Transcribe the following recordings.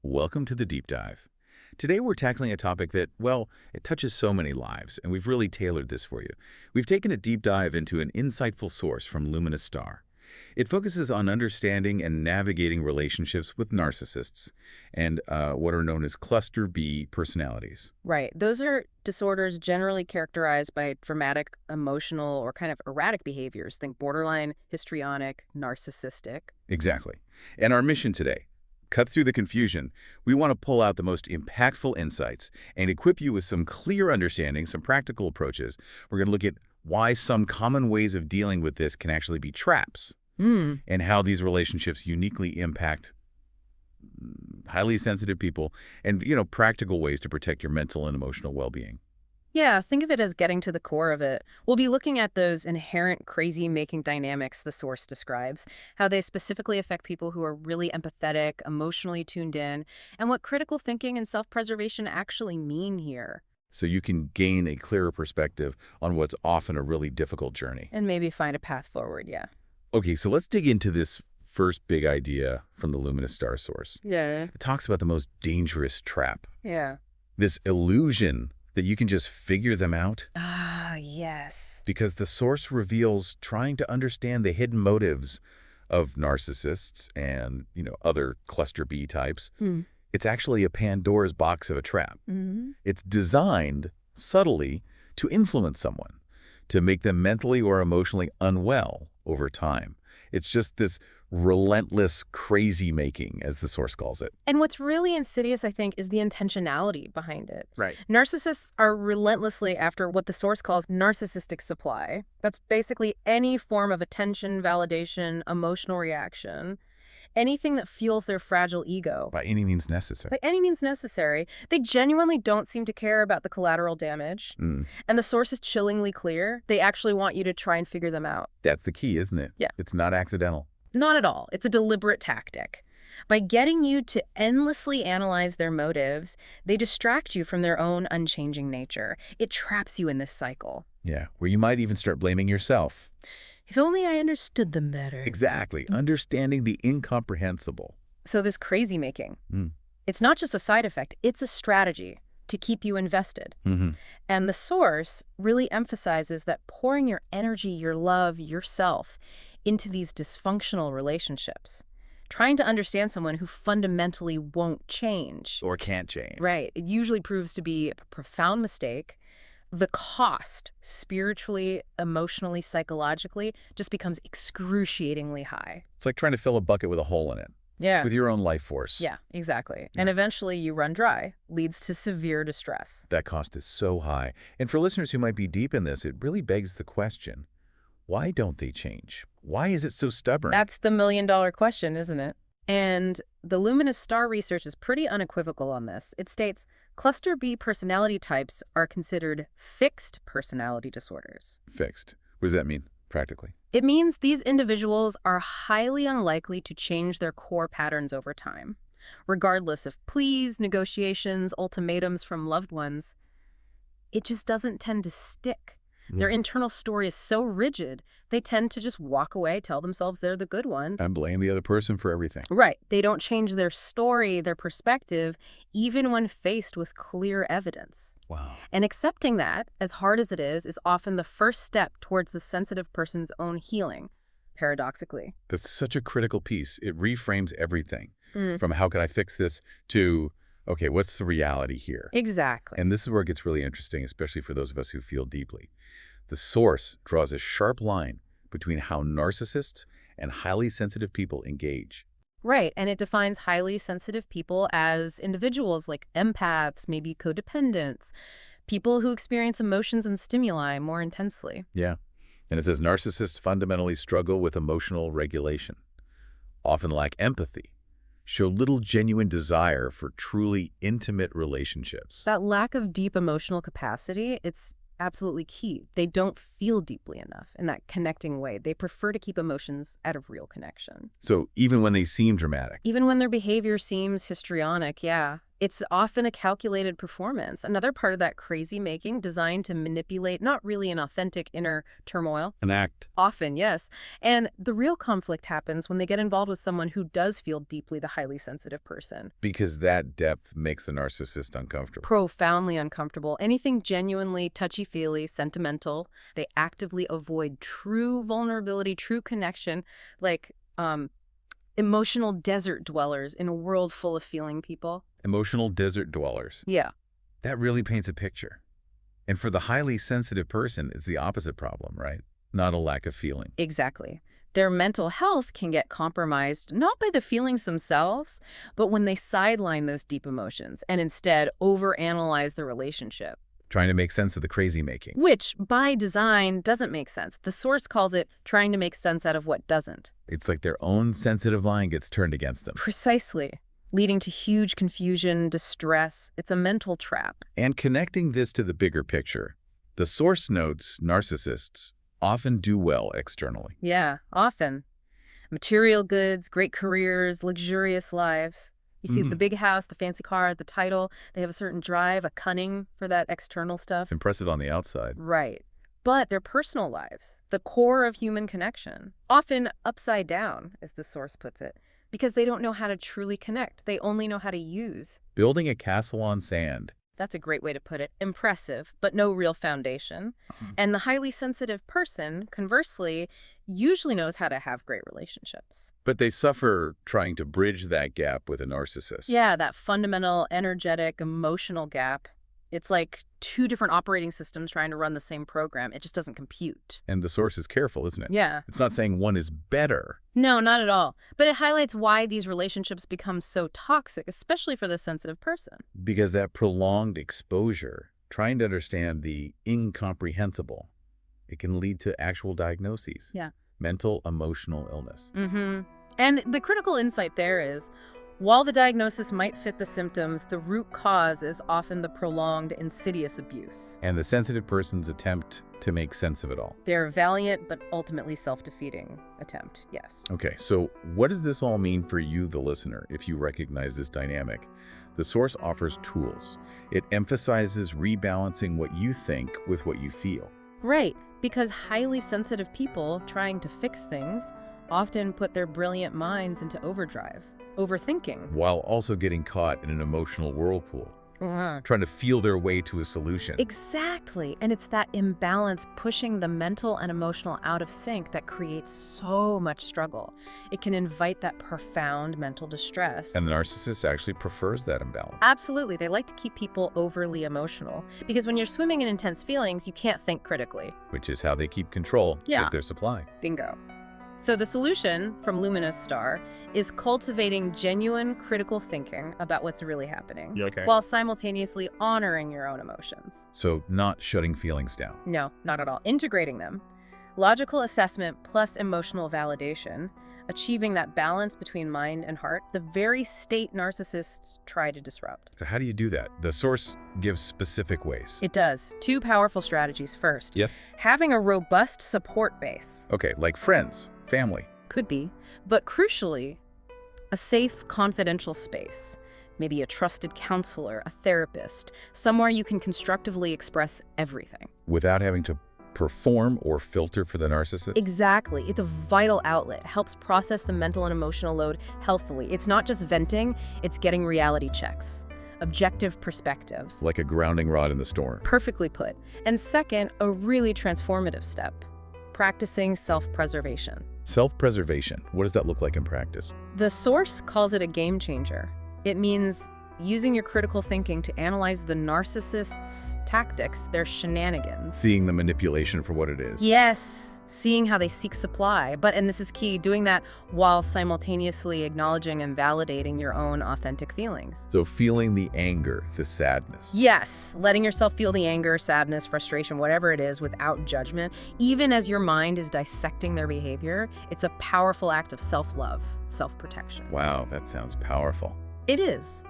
Welcome to the Deep Dive. Today we're tackling a topic that, well, it touches so many lives, and we've really tailored this for you. We've taken a deep dive into an insightful source from Luminousz Ztarr. It focuses on understanding and navigating relationships with narcissists and what are known as cluster B personalities. Right. Those are disorders generally characterized by dramatic, emotional, or kind of erratic behaviors. Think borderline, histrionic, narcissistic. Exactly. And our mission today, cut through the confusion. We want to pull out the most impactful insights and equip you with some clear understanding, some practical approaches. We're going to look at why some common ways of dealing with this can actually be traps and how these relationships uniquely impact highly sensitive people and, practical ways to protect your mental and emotional well-being. Yeah, think of it as getting to the core of it. We'll be looking at those inherent crazy-making dynamics the source describes, how they specifically affect people who are really empathetic, emotionally tuned in, and what critical thinking and self-preservation actually mean here. So you can gain a clearer perspective on what's often a really difficult journey. And maybe find a path forward, yeah. Okay, so let's dig into this first big idea from the Luminousz Ztarr source. Yeah. It talks about the most dangerous trap. Yeah. This illusion that you can just figure them out. Ah, yes. Because the source reveals trying to understand the hidden motives of narcissists and, other cluster B types. It's actually a Pandora's box of a trap. It's designed subtly to influence someone, to make them mentally or emotionally unwell over time. It's just this relentless crazy making, as the source calls it. And what's really insidious, I think, is the intentionality behind it. Right. Narcissists are relentlessly after what the source calls narcissistic supply. That's basically any form of attention, validation, emotional reaction, anything that fuels their fragile ego. By any means necessary. By any means necessary. They genuinely don't seem to care about the collateral damage. And the source is chillingly clear. They actually want you to try and figure them out. That's the key, isn't it? Yeah. It's not accidental. Not at all. It's a deliberate tactic. By getting you to endlessly analyze their motives, they distract you from their own unchanging nature. It traps you in this cycle. Yeah, where you might even start blaming yourself. If only I understood them better. Exactly. Understanding the incomprehensible. So this crazy making, it's not just a side effect, it's a strategy to keep you invested. And the source really emphasizes that pouring your energy, your love, yourself into these dysfunctional relationships, trying to understand someone who fundamentally won't change. Or can't change. Right. It usually proves to be a profound mistake. The cost, spiritually, emotionally, psychologically, just becomes excruciatingly high. It's like trying to fill a bucket with a hole in it. Yeah. With your own life force. Yeah, exactly. And eventually you run dry, leads to severe distress. That cost is so high. And for listeners who might be deep in this, it really begs the question, why don't they change? Why is it so stubborn? That's the million-dollar question, isn't it? And the Luminousz Ztarr research is pretty unequivocal on this. It states cluster B personality types are considered fixed personality disorders. Fixed. What does that mean, practically? It means these individuals are highly unlikely to change their core patterns over time. Regardless of pleas, negotiations, ultimatums from loved ones, it just doesn't tend to stick. Their internal story is so rigid, they tend to just walk away, tell themselves they're the good one. And blame the other person for everything. Right. They don't change their story, their perspective, even when faced with clear evidence. Wow. And accepting that, as hard as it is often the first step towards the sensitive person's own healing, paradoxically. That's such a critical piece. It reframes everything from how can I fix this to, okay, what's the reality here? Exactly. And this is where it gets really interesting, especially for those of us who feel deeply. The source draws a sharp line between how narcissists and highly sensitive people engage. Right, and it defines highly sensitive people as individuals like empaths, maybe codependents, people who experience emotions and stimuli more intensely. Yeah. And it says narcissists fundamentally struggle with emotional regulation, often lack empathy, show little genuine desire for truly intimate relationships. That lack of deep emotional capacity, it's absolutely key. They don't feel deeply enough in that connecting way. They prefer to keep emotions out of real connection. So even when they seem dramatic. Even when their behavior seems histrionic, yeah, It's often a calculated performance, another part of that crazy making designed to manipulate not really an authentic inner turmoil. An act. Often, yes. And the real conflict happens when they get involved with someone who does feel deeply the highly sensitive person. Because that depth makes the narcissist uncomfortable. Profoundly uncomfortable. Anything genuinely touchy-feely, sentimental, they actively avoid true vulnerability, true connection, like emotional desert dwellers in a world full of feeling people. Emotional desert dwellers. Yeah. That really paints a picture. And for the highly sensitive person, it's the opposite problem, right? Not a lack of feeling. Exactly. Their mental health can get compromised not by the feelings themselves, but when they sideline those deep emotions and instead overanalyze the relationship. Trying to make sense of the crazy making. Which, by design, doesn't make sense. The source calls it trying to make sense out of what doesn't. It's like their own sensitive mind gets turned against them. Precisely. Leading to huge confusion, distress. It's a mental trap. And connecting this to the bigger picture, the source notes narcissists often do well externally. Yeah, often. Material goods, great careers, luxurious lives. You see the big house, the fancy car, the title. They have a certain drive, a cunning for that external stuff. Impressive on the outside. Right. But their personal lives, the core of human connection, often upside down, as the source puts it, because they don't know how to truly connect. They only know how to use. Building a castle on sand. That's a great way to put it. Impressive, but no real foundation. And the highly sensitive person, conversely, usually knows how to have great relationships. But they suffer trying to bridge that gap with a narcissist. Yeah, that fundamental, energetic, emotional gap. It's like two different operating systems trying to run the same program. It just doesn't compute. And the source is careful, isn't it? Yeah. It's not saying one is better. No, not at all. But it highlights why these relationships become so toxic, especially for the sensitive person. Because that prolonged exposure, trying to understand the incomprehensible, it can lead to actual diagnoses. Yeah. Mental, emotional illness. And the critical insight there is, while the diagnosis might fit the symptoms, the root cause is often the prolonged, insidious abuse. And the sensitive person's attempt to make sense of it all. Their valiant but ultimately self-defeating attempt, yes. Okay, so what does this all mean for you, the listener, if you recognize this dynamic? The source offers tools. It emphasizes rebalancing what you think with what you feel. Right, because highly sensitive people trying to fix things often put their brilliant minds into overdrive, overthinking. While also getting caught in an emotional whirlpool, trying to feel their way to a solution. Exactly, and it's that imbalance pushing the mental and emotional out of sync that creates so much struggle. It can invite that profound mental distress. And the narcissist actually prefers that imbalance. Absolutely, they like to keep people overly emotional, because when you're swimming in intense feelings, you can't think critically. Which is how they keep control Yeah. of their supply. Bingo. So the solution from Luminousz Ztarr is cultivating genuine critical thinking about what's really happening, while simultaneously honoring your own emotions. So not shutting feelings down. No, not at all. Integrating them. Logical assessment plus emotional validation, achieving that balance between mind and heart, the very state narcissists try to disrupt. So how do you do that? The source gives specific ways. It does. Two powerful strategies. First, Yep. having a robust support base. Okay, like friends, family. Could be. But crucially, a safe, confidential space. Maybe a trusted counselor, a therapist, somewhere you can constructively express everything. Without having to perform or filter for the narcissist? Exactly. It's a vital outlet. Helps process the mental and emotional load healthily. It's not just venting, it's getting reality checks, objective perspectives. Like a grounding rod in the storm. Perfectly put. And second, a really transformative step, practicing self-preservation. Self-preservation, what does that look like in practice? The source calls it a game changer. It means using your critical thinking to analyze the narcissist's tactics, their shenanigans. Seeing the manipulation for what it is. Yes, seeing how they seek supply. But, and this is key, doing that while simultaneously acknowledging and validating your own authentic feelings. So feeling the anger, the sadness. Yes, letting yourself feel the anger, sadness, frustration, whatever it is, without judgment, even as your mind is dissecting their behavior. It's a powerful act of self-love, self-protection. Wow, that sounds powerful. It is.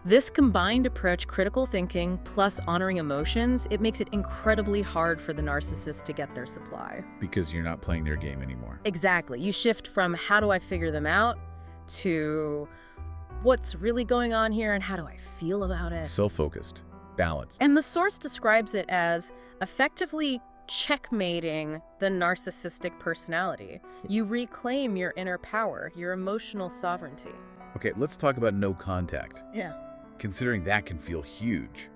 This combined approach, critical thinking plus honoring emotions, it makes it incredibly hard for the narcissist to get their supply. Because you're not playing their game anymore. Exactly. You shift from how do I figure them out to what's really going on here and how do I feel about it? Self-focused, balanced. And the source describes it as effectively checkmating the narcissistic personality. You reclaim your inner power, your emotional sovereignty. Okay, let's talk about no contact. Yeah. Considering that can feel huge,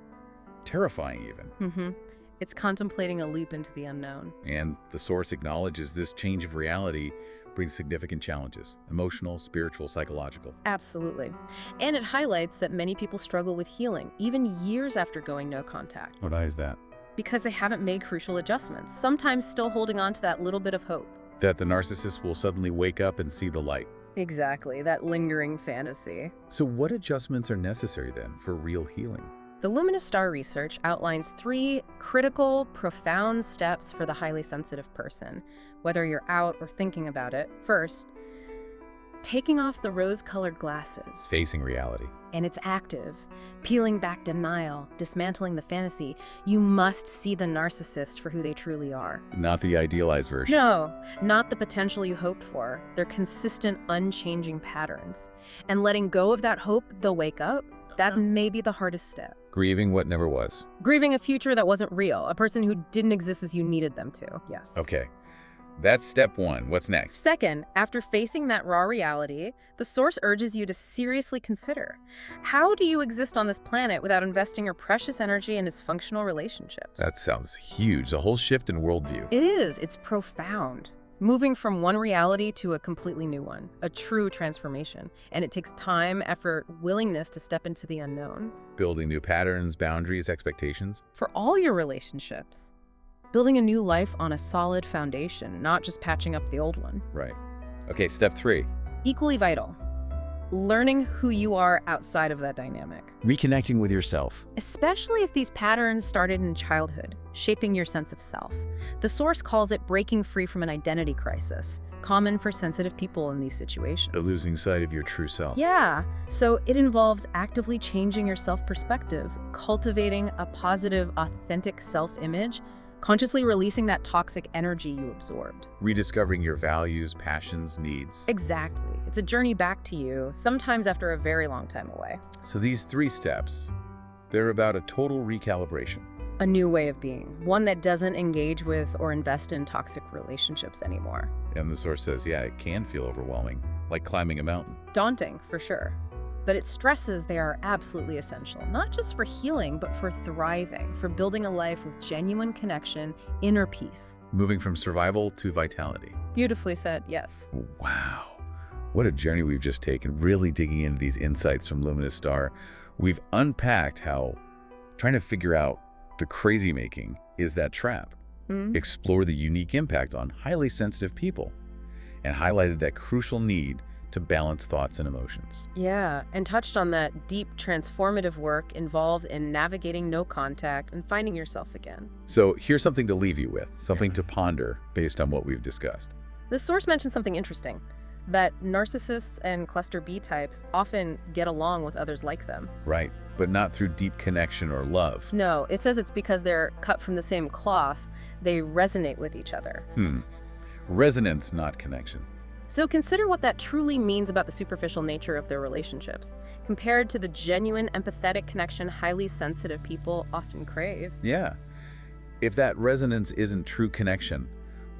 terrifying even. It's contemplating a leap into the unknown. And the source acknowledges this change of reality brings significant challenges, emotional, spiritual, psychological. Absolutely. And it highlights that many people struggle with healing, even years after going no contact. Why is that? Because they haven't made crucial adjustments, sometimes still holding on to that little bit of hope. That the narcissist will suddenly wake up and see the light. Exactly, that lingering fantasy. So what adjustments are necessary then for real healing? The Luminousz Ztarr research outlines 3 critical, profound steps for the highly sensitive person, whether you're out or thinking about it. First, taking off the rose-colored glasses. Facing reality. And it's active. Peeling back denial, dismantling the fantasy. You must see the narcissist for who they truly are. Not the idealized version. No, not the potential you hoped for. They're consistent, unchanging patterns. And letting go of that hope they'll wake up, that's maybe the hardest step. Grieving what never was. Grieving a future that wasn't real, a person who didn't exist as you needed them to. Yes. Okay. That's step 1. What's next? Second, after facing that raw reality, the source urges you to seriously consider, how do you exist on this planet without investing your precious energy in dysfunctional relationships? That sounds huge. A whole shift in worldview. It is. It's profound. Moving from one reality to a completely new one, a true transformation. And it takes time, effort, willingness to step into the unknown. Building new patterns, boundaries, expectations. For all your relationships. Building a new life on a solid foundation, not just patching up the old one. Right. Okay, step 3. Equally vital. Learning who you are outside of that dynamic. Reconnecting with yourself. Especially if these patterns started in childhood, shaping your sense of self. The source calls it breaking free from an identity crisis, common for sensitive people in these situations. Losing sight of your true self. Yeah, so it involves actively changing your self-perspective, cultivating a positive, authentic self-image, consciously releasing that toxic energy you absorbed. Rediscovering your values, passions, needs. Exactly. It's a journey back to you, sometimes after a very long time away. So these 3 steps, they're about a total recalibration. A new way of being, one that doesn't engage with or invest in toxic relationships anymore. And the source says, yeah, it can feel overwhelming, like climbing a mountain. Daunting, for sure. But it stresses they are absolutely essential, not just for healing, but for thriving, for building a life with genuine connection, inner peace. Moving from survival to vitality. Beautifully said, yes. Wow. What a journey we've just taken, really digging into these insights from Luminousz Ztarr. We've unpacked how trying to figure out the crazy making is that trap. Explore the unique impact on highly sensitive people, and highlighted that crucial need to balance thoughts and emotions. Yeah, and touched on that deep transformative work involved in navigating no contact and finding yourself again. So here's something to leave you with, something to ponder based on what we've discussed. The source mentioned something interesting, that narcissists and cluster B types often get along with others like them. Right, but not through deep connection or love. No, it says it's because they're cut from the same cloth, they resonate with each other. Resonance, not connection. So consider what that truly means about the superficial nature of their relationships, compared to the genuine, empathetic connection highly sensitive people often crave. Yeah. If that resonance isn't true connection,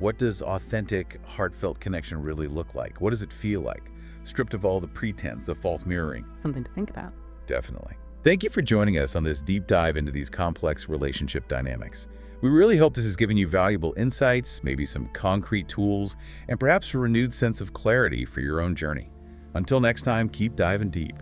what does authentic, heartfelt connection really look like? What does it feel like? Stripped of all the pretense, the false mirroring. Something to think about. Definitely. Thank you for joining us on this deep dive into these complex relationship dynamics. We really hope this has given you valuable insights, maybe some concrete tools, and perhaps a renewed sense of clarity for your own journey. Until next time, keep diving deep.